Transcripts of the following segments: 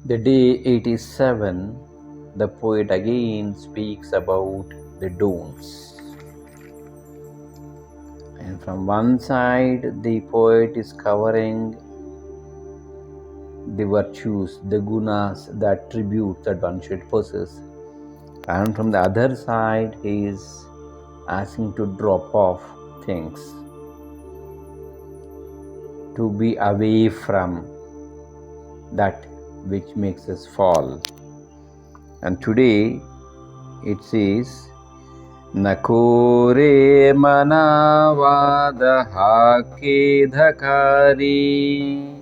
The day 87, the poet again speaks about the don'ts. And from one side, the poet is covering the virtues, the gunas, the attributes that one should possess. And from the other side, he is asking to drop off things, to be away from that which makes us fall. And today it says, Nakore manavadaha kedhakari,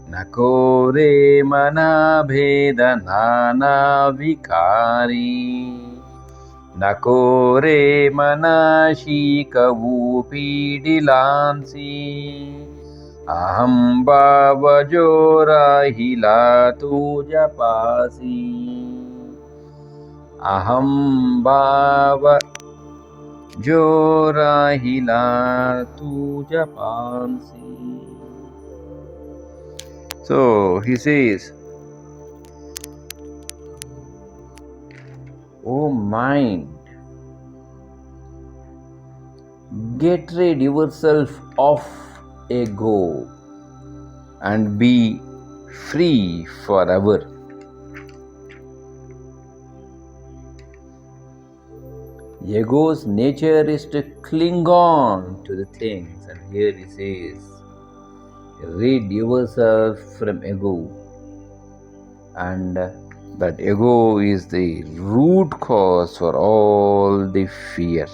Nakore manabheda nana vikari, Nakore manashika vupidilansi, Aham bhavajora hilatu japasi. Aham bhava jora hilatu japansi. So he says, O mind, get rid yourself of ego and be free forever. Ego's nature is to cling on to the things, and here he says, rid yourself from ego, and that ego is the root cause for all the fear.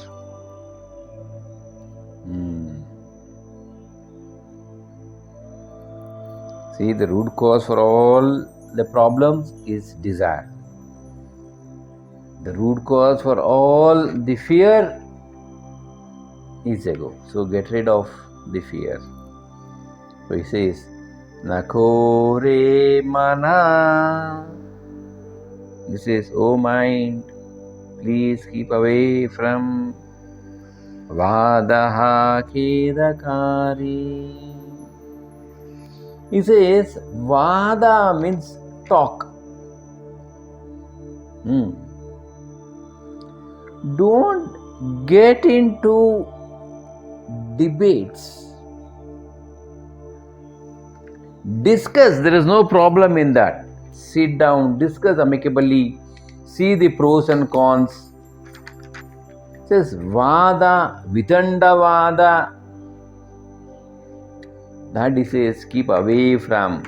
See, the root cause for all the problems is desire. The root cause for all the fear is ego. So get rid of the fear. So he says, Nakore mana. He says, O mind, please keep away from Vadaha kedakari. He says, Vada means talk. Don't get into debates. Discuss, there is no problem in that. Sit down, discuss amicably, see the pros and cons. It says Vada, Vitanda Vada. That he says, keep away from.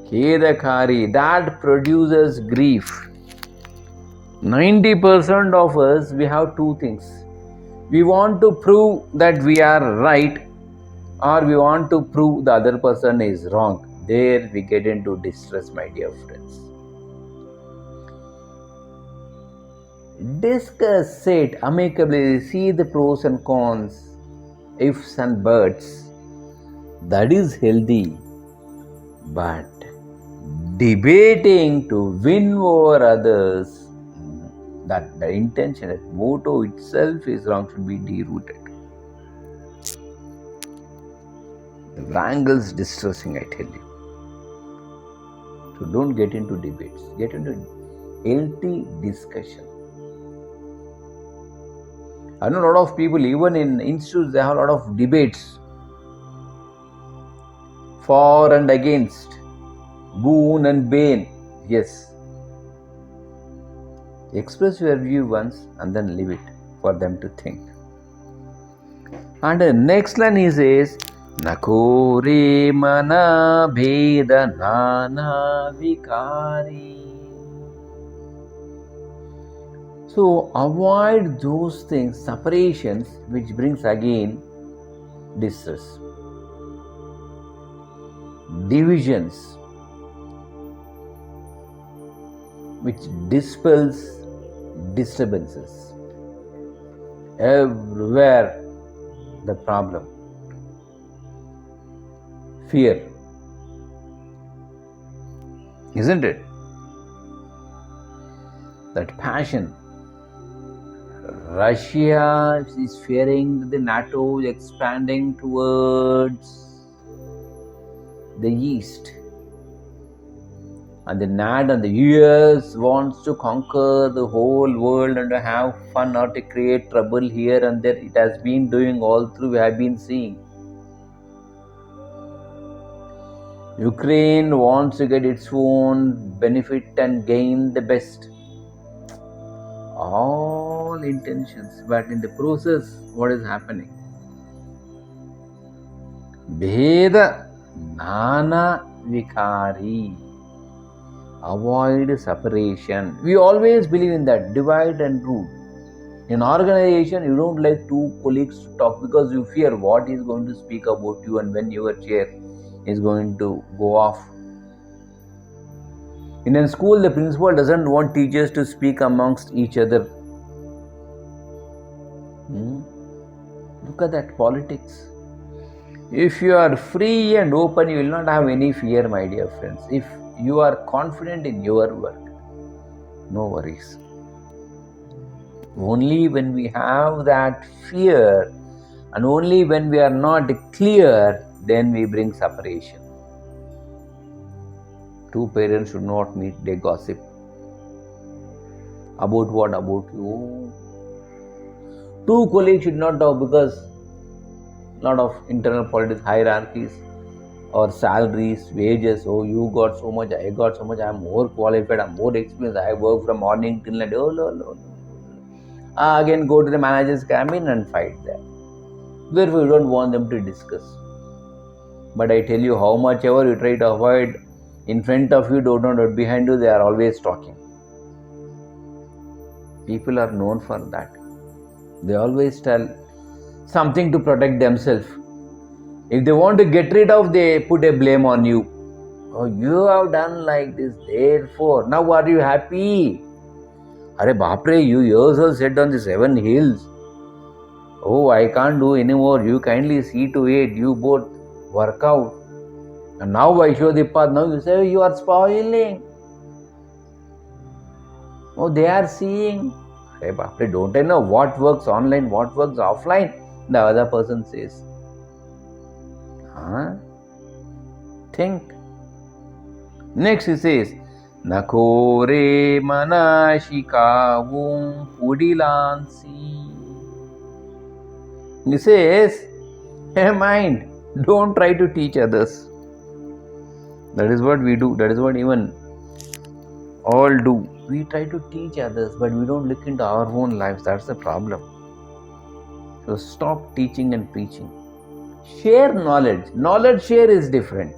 Kedakari, that produces grief. 90% of us, we have two things. We want to prove that we are right, or we want to prove the other person is wrong. There we get into distress, my dear friends. Discuss it amicably, see the pros and cons, ifs and buts. That is healthy. But debating to win over others, that the intention, that motto itself is wrong, should be derooted. The wrangle's distressing, I tell you. So don't get into debates. Get into healthy discussion. I know a lot of people, even in institutes, they have a lot of debates. For and against. Boon and bane. Yes. Express your view once and then leave it for them to think. And the next line he says, Nakore mana bheda nana vikari. So avoid those things, separations, which brings again distress. Divisions, which dispels disturbances. Everywhere the problem. Fear. Isn't it? That passion. Russia is fearing that the NATO is expanding towards the east. And the gnat and the ears wants to conquer the whole world and to have fun or to create trouble here and there. It has been doing all through, we have been seeing. Ukraine wants to get its own benefit and gain the best. All intentions, but in the process, what is happening? Bheda Nana Vikari. Avoid separation. We always believe in that divide and rule. In organization, you don't like two colleagues to talk because you fear what is going to speak about you and when your chair is going to go off. In a school, the principal doesn't want teachers to speak amongst each other. Look at that politics. If you are free and open, you will not have any fear, my dear friends. If you are confident in your work, no worries. Only when we have that fear and only when we are not clear, then we bring separation. Two parents should not meet, they gossip. About what? About you. Two colleagues should not talk because a lot of internal politics, hierarchies or salaries, wages. Oh, you got so much, I got so much, I am more qualified, I am more experienced, I work from morning till night. Oh, no. Again go to the manager's cabin and fight there. Therefore, you don't want them to discuss. But I tell you, how much ever you try to avoid, in front of you, don't know, behind you, they are always talking. People are known for that. They always tell something to protect themselves. If they want to get rid of, they put a blame on you. Oh, you have done like this, therefore. Now are you happy? Arey Bapre, you yourself said on the 7 hills. Oh, I can't do anymore. You kindly see to it. You both work out. And now I show the path. Now you say you are spoiling. Oh, they are seeing. Arey Bapre, don't I know what works online, what works offline? The other person says. Think. Next he says, Nakore manashikavum pudilansi. He says, hey mind, don't try to teach others. That is what we do. That is what even all do. We try to teach others, but we don't look into our own lives. That's the problem. So stop teaching and preaching. Share knowledge. Knowledge share is different.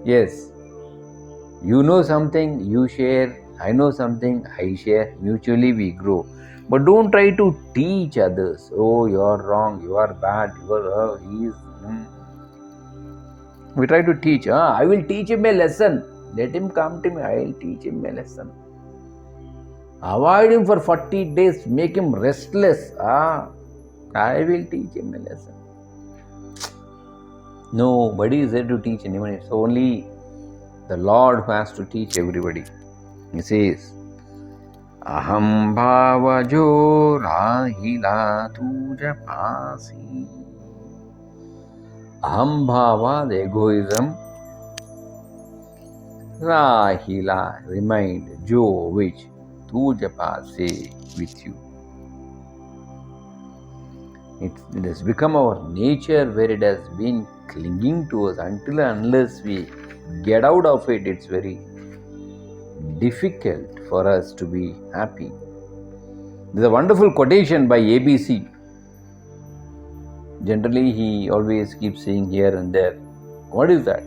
Yes. You know something, you share. I know something, I share. Mutually we grow. But don't try to teach others. Oh, you are wrong, you are bad, you are, he is. We try to teach. I will teach him a lesson. Let him come to me, I will teach him a lesson. Avoid him for 40 days, make him restless. I will teach him a lesson. Nobody is there to teach anyone. It's only the Lord who has to teach everybody. He says, Aham bhavajo rahila tuja pasi. Aham bhava, the egoism. Rahila, remind, jo, which, tuja pasi, with you. It has become our nature where it has been clinging to us until and unless we get out of it, it's very difficult for us to be happy. There's a wonderful quotation by ABC. Generally, he always keeps saying here and there. What is that?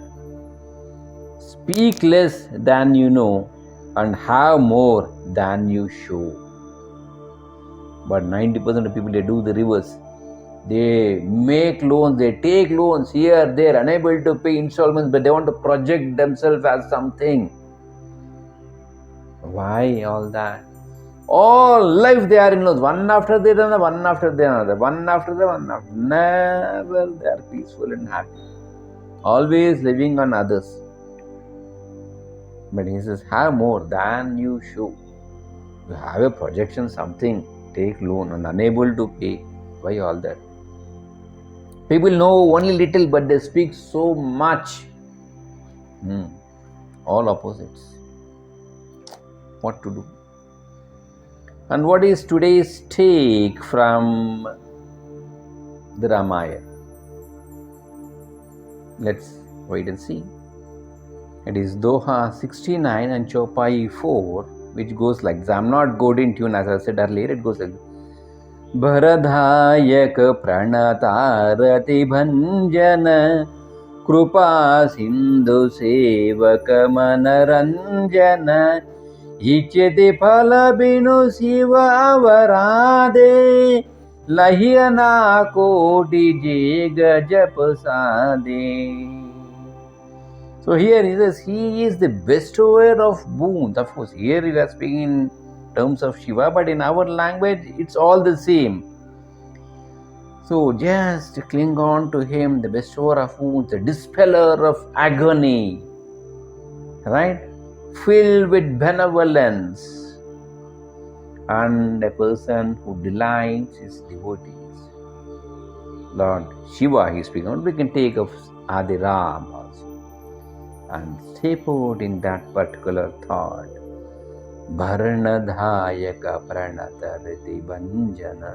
Speak less than you know and have more than you show. But 90% of people, they do the reverse. They make loans, they take loans here, they are unable to pay installments, but they want to project themselves as something. Why all that? All life they are in loans, one after the other, one after the other, one after the one after. Never they are peaceful and happy. Always living on others. But he says, have more than you show. You have a projection, something, take loan and unable to pay. Why all that? People know only little, but they speak so much. All opposites. what to do. And what is today's take from the Ramayana? Let's wait and see. It is Doha 69 and Chopai 4, which goes like this. I'm not good in tune, as I said earlier. It goes like this. भरधायक प्रणतारति भंजन कृपा सिंधु सेवक मनरंजन इच्छति फल बिनु शिव अवराधे लहियना कोटि जे गजप साधे. So here he says he is the bestower of boons. Of course, here he is speaking in terms of Shiva, but in our language it's all the same. So just cling on to him, the bestower of wounds, the dispeller of agony, right? Filled with benevolence, and a person who delights his devotees. Lord Shiva, he is speaking on. We can take of Adi Ram also and stay put in that particular thought. Bharanadhayaka pranatarati banjana.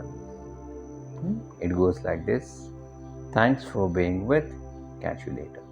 It goes like this. Thanks for being with. Catch you later.